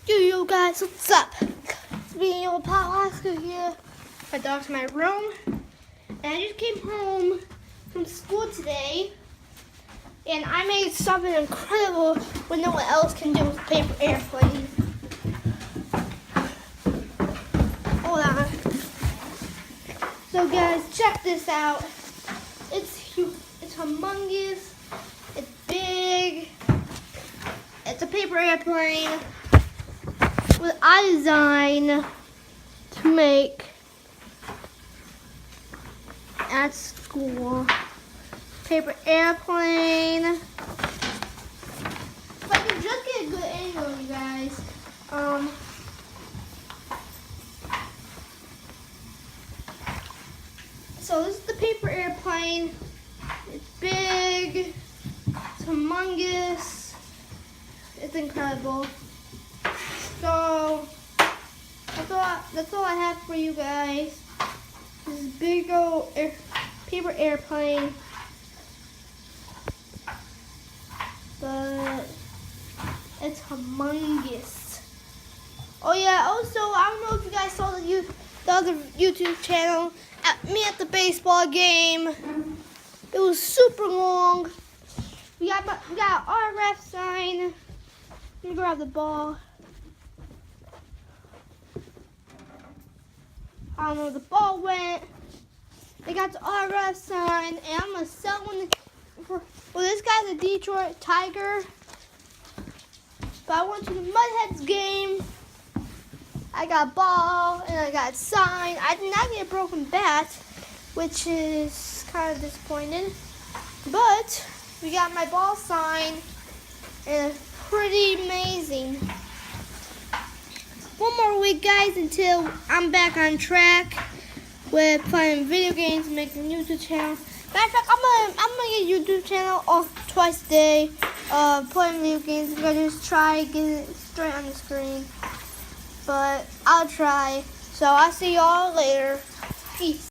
Yo guys, what's up? It's me, your Pop Oscar here. My dog's in my room. And I just came home from school today. And I made something incredible when no one else can do with paper airplane. Hold on. So guys, check this out. It's huge. It's humongous. It's big. It's a paper airplane. What I designed to make at school. Paper airplane. If I can just get a good angle, you guys. So this is the paper airplane. It's big. It's humongous. It's incredible. So that's all I have for you guys. This big old paper airplane, but it's humongous. Oh yeah, also I don't know if you guys saw the other YouTube channel me at the baseball game. It was super long. We got our ref sign. Let me grab the ball. I don't know where the ball went. They got the RF sign, and I'm gonna sell one for. Well, this guy's a Detroit Tiger, but I went to the Mudheads game. I got a ball and I got a sign. I did not get a broken bat, which is kind of disappointing. But we got my ball sign, and it's pretty amazing. One more week, guys, until I'm back on track with playing video games and making a YouTube channel. Matter of fact, I'm gonna get a YouTube channel twice a day, playing video games. I'm gonna just try getting it straight on the screen, but I'll try. So I'll see y'all later. Peace.